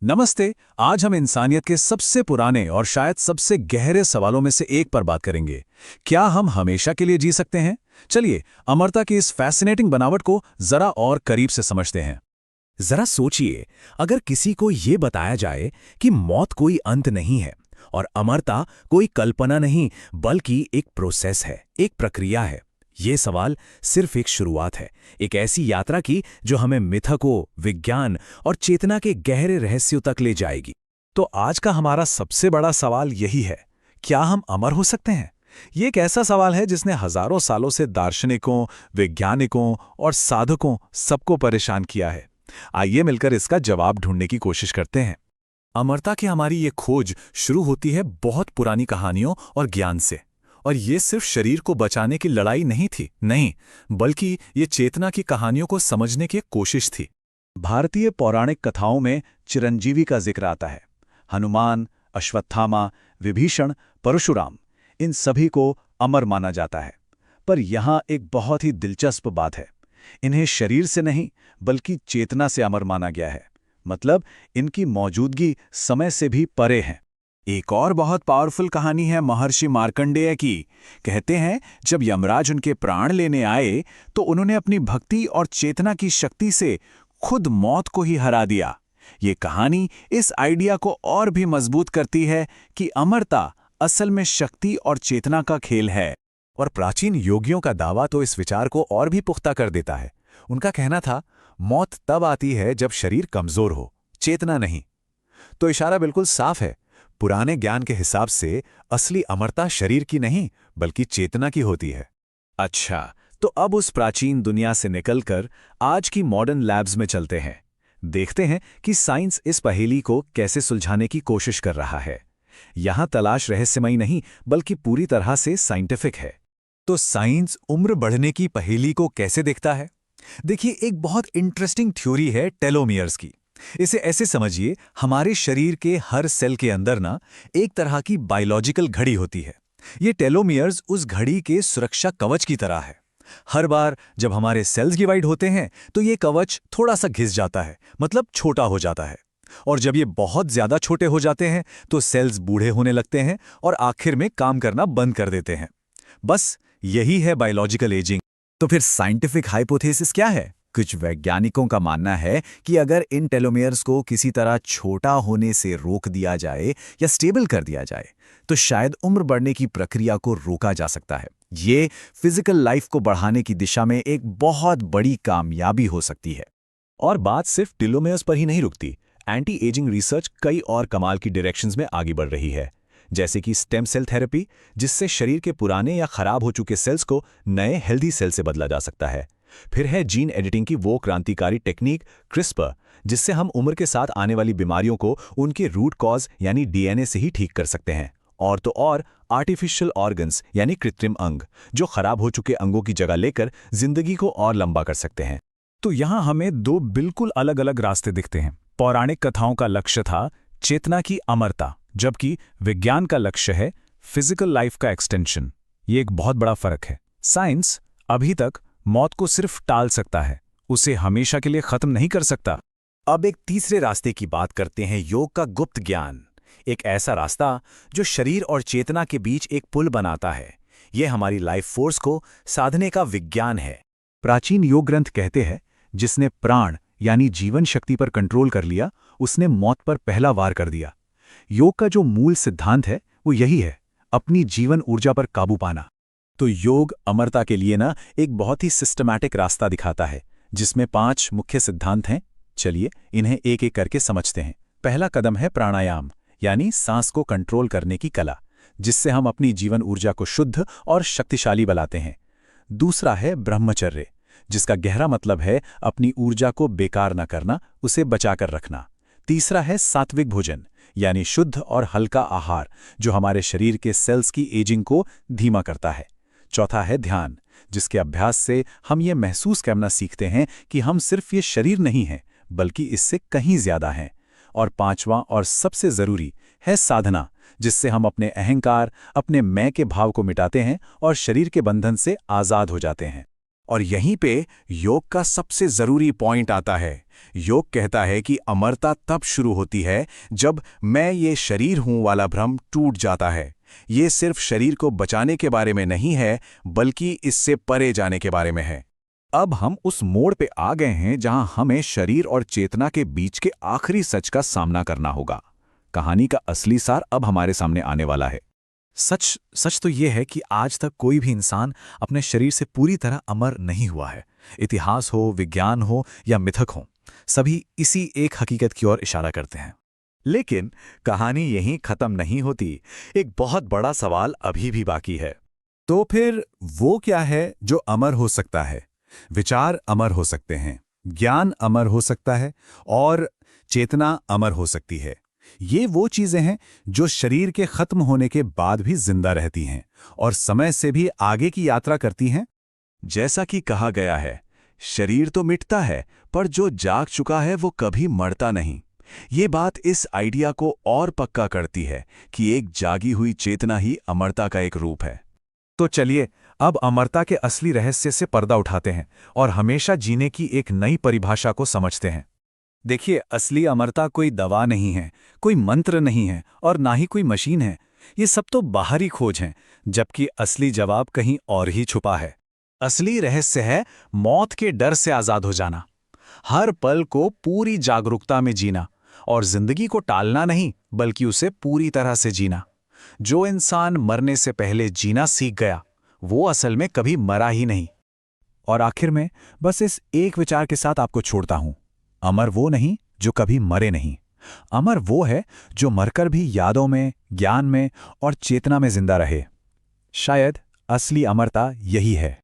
नमस्ते। आज हम इंसानियत के सबसे पुराने और शायद सबसे गहरे सवालों में से एक पर बात करेंगे। क्या हम हमेशा के लिए जी सकते हैं? चलिए अमरता की इस फैसिनेटिंग बनावट को जरा और करीब से समझते हैं। जरा सोचिए, अगर किसी को ये बताया जाए कि मौत कोई अंत नहीं है और अमरता कोई कल्पना नहीं बल्कि एक प्रोसेस है, एक प्रक्रिया है। ये सवाल सिर्फ एक शुरुआत है, एक ऐसी यात्रा की जो हमें मिथकों, विज्ञान और चेतना के गहरे रहस्यों तक ले जाएगी। तो आज का हमारा सबसे बड़ा सवाल यही है, क्या हम अमर हो सकते हैं? ये एक ऐसा सवाल है जिसने हजारों सालों से दार्शनिकों, वैज्ञानिकों और साधकों सबको परेशान किया है। आइए मिलकर इसका जवाब ढूंढने की कोशिश करते हैं। अमरता की हमारी ये खोज शुरू होती है बहुत पुरानी कहानियों और ज्ञान से। और ये सिर्फ शरीर को बचाने की लड़ाई नहीं थी, नहीं, बल्कि ये चेतना की कहानियों को समझने की एक कोशिश थी। भारतीय पौराणिक कथाओं में चिरंजीवी का जिक्र आता है। हनुमान, अश्वत्थामा, विभीषण, परशुराम, इन सभी को अमर माना जाता है। पर यहाँ एक बहुत ही दिलचस्प बात है, इन्हें शरीर से नहीं बल्कि चेतना से अमर माना गया है। मतलब इनकी मौजूदगी समय से भी परे है। एक और बहुत पावरफुल कहानी है महर्षि मार्कंडेय की। कहते हैं जब यमराज उनके प्राण लेने आए तो उन्होंने अपनी भक्ति और चेतना की शक्ति से खुद मौत को ही हरा दिया। ये कहानी इस आइडिया को और भी मजबूत करती है कि अमरता असल में शक्ति और चेतना का खेल है। और प्राचीन योगियों का दावा तो इस विचार को और भी पुख्ता कर देता है। उनका कहना था, मौत तब आती है जब शरीर कमजोर हो, चेतना नहीं। तो इशारा बिल्कुल साफ है, पुराने ज्ञान के हिसाब से असली अमरता शरीर की नहीं बल्कि चेतना की होती है। अच्छा, तो अब उस प्राचीन दुनिया से निकलकर आज की मॉडर्न लैब्स में चलते हैं। देखते हैं कि साइंस इस पहेली को कैसे सुलझाने की कोशिश कर रहा है। यहां तलाश रहस्यमयी नहीं बल्कि पूरी तरह से साइंटिफिक है। तो साइंस उम्र बढ़ने की पहेली को कैसे देखता है? देखिए, एक बहुत इंटरेस्टिंग थ्योरी है टेलोमियर्स की। इसे ऐसे समझिए, हमारे शरीर के हर सेल के अंदर ना एक तरह की बायोलॉजिकल घड़ी होती है। ये टेलोमियर्स उस घड़ी के सुरक्षा कवच की तरह है। हर बार जब हमारे सेल्स डिवाइड होते हैं तो ये कवच थोड़ा सा घिस जाता है, मतलब छोटा हो जाता है। और जब ये बहुत ज्यादा छोटे हो जाते हैं तो सेल्स बूढ़े होने लगते हैं और आखिर में काम करना बंद कर देते हैं। बस यही है बायोलॉजिकल एजिंग। तो फिर साइंटिफिक हाइपोथेसिस क्या है? कुछ वैज्ञानिकों का मानना है कि अगर इन टेलोमियर्स को किसी तरह छोटा होने से रोक दिया जाए या स्टेबल कर दिया जाए तो शायद उम्र बढ़ने की प्रक्रिया को रोका जा सकता है। ये फिजिकल लाइफ को बढ़ाने की दिशा में एक बहुत बड़ी कामयाबी हो सकती है। और बात सिर्फ टेलोमियर्स पर ही नहीं रुकती। एंटी एजिंग रिसर्च कई और कमाल की डायरेक्शंस में आगे बढ़ रही है, जैसे कि स्टेम सेल थेरेपी, जिससे शरीर के पुराने या खराब हो चुके सेल्स को नए हेल्दी सेल से बदला जा सकता है। फिर है जीन एडिटिंग की वो क्रांतिकारी टेक्निक क्रिस्पर, जिससे हम उम्र के साथ आने वाली बीमारियों को उनके रूट कॉज यानी डीएनए से ही ठीक कर सकते हैं। और तो और आर्टिफिशियल ऑर्गन्स यानी कृत्रिम अंग, जो खराब हो चुके अंगों की जगह लेकर जिंदगी को और लंबा कर सकते हैं। तो यहां हमें दो बिल्कुल अलग अलग रास्ते दिखते हैं। पौराणिक कथाओं का लक्ष्य था चेतना की अमरता, जबकि विज्ञान का लक्ष्य है फिजिकल लाइफ का एक्सटेंशन। ये एक बहुत बड़ा फर्क है। साइंस अभी तक मौत को सिर्फ टाल सकता है, उसे हमेशा के लिए खत्म नहीं कर सकता। अब एक तीसरे रास्ते की बात करते हैं, योग का गुप्त ज्ञान। एक ऐसा रास्ता जो शरीर और चेतना के बीच एक पुल बनाता है। यह हमारी लाइफ फोर्स को साधने का विज्ञान है। प्राचीन योग ग्रंथ कहते हैं, जिसने प्राण यानी जीवन शक्ति पर कंट्रोल कर लिया, उसने मौत पर पहला वार कर दिया। योग का जो मूल सिद्धांत है वो यही है, अपनी जीवन ऊर्जा पर काबू पाना। तो योग अमरता के लिए ना एक बहुत ही सिस्टमैटिक रास्ता दिखाता है, जिसमें 5 मुख्य सिद्धांत हैं। चलिए इन्हें एक एक करके समझते हैं। पहला कदम है प्राणायाम, यानी सांस को कंट्रोल करने की कला, जिससे हम अपनी जीवन ऊर्जा को शुद्ध और शक्तिशाली बनाते हैं। दूसरा है ब्रह्मचर्य, जिसका गहरा मतलब है अपनी ऊर्जा को बेकार न करना, उसे बचाकर रखना। तीसरा है सात्विक भोजन, यानी शुद्ध और हल्का आहार, जो हमारे शरीर के सेल्स की एजिंग को धीमा करता है। चौथा है ध्यान, जिसके अभ्यास से हम ये महसूस करना सीखते हैं कि हम सिर्फ ये शरीर नहीं हैं बल्कि इससे कहीं ज्यादा हैं। और पांचवां और सबसे जरूरी है साधना, जिससे हम अपने अहंकार, अपने मैं के भाव को मिटाते हैं और शरीर के बंधन से आजाद हो जाते हैं। और यहीं पे योग का सबसे जरूरी पॉइंट आता है। योग कहता है कि अमरता तब शुरू होती है जब मैं ये शरीर हूं वाला भ्रम टूट जाता है। ये सिर्फ शरीर को बचाने के बारे में नहीं है, बल्कि इससे परे जाने के बारे में है। अब हम उस मोड़ पे आ गए हैं जहां हमें शरीर और चेतना के बीच के आखिरी सच का सामना करना होगा। कहानी का असली सार अब हमारे सामने आने वाला है। सच तो यह है कि आज तक कोई भी इंसान अपने शरीर से पूरी तरह अमर नहीं हुआ है। इतिहास हो, विज्ञान हो या मिथक हो, सभी इसी एक हकीकत की ओर इशारा करते हैं। लेकिन कहानी यहीं खत्म नहीं होती। एक बहुत बड़ा सवाल अभी भी बाकी है। तो फिर वो क्या है जो अमर हो सकता है? विचार अमर हो सकते हैं, ज्ञान अमर हो सकता है और चेतना अमर हो सकती है। ये वो चीजें हैं जो शरीर के खत्म होने के बाद भी जिंदा रहती हैं और समय से भी आगे की यात्रा करती हैं। जैसा कि कहा गया है, शरीर तो मिटता है, पर जो जाग चुका है वो कभी मरता नहीं। ये बात इस आइडिया को और पक्का करती है कि एक जागी हुई चेतना ही अमरता का एक रूप है। तो चलिए अब अमरता के असली रहस्य से पर्दा उठाते हैं और हमेशा जीने की एक नई परिभाषा को समझते हैं। देखिए, असली अमरता कोई दवा नहीं है, कोई मंत्र नहीं है और ना ही कोई मशीन है। ये सब तो बाहरी खोज हैं, जबकि असली जवाब कहीं और ही छुपा है। असली रहस्य है मौत के डर से आजाद हो जाना, हर पल को पूरी जागरूकता में जीना और जिंदगी को टालना नहीं, बल्कि उसे पूरी तरह से जीना। जो इंसान मरने से पहले जीना सीख गया, वो असल में कभी मरा ही नहीं। और आखिर में बस इस एक विचार के साथ आपको छोड़ता हूं, अमर वो नहीं जो कभी मरे नहीं। अमर वो है जो मरकर भी यादों में, ज्ञान में और चेतना में जिंदा रहे। शायद असली अमरता यही है।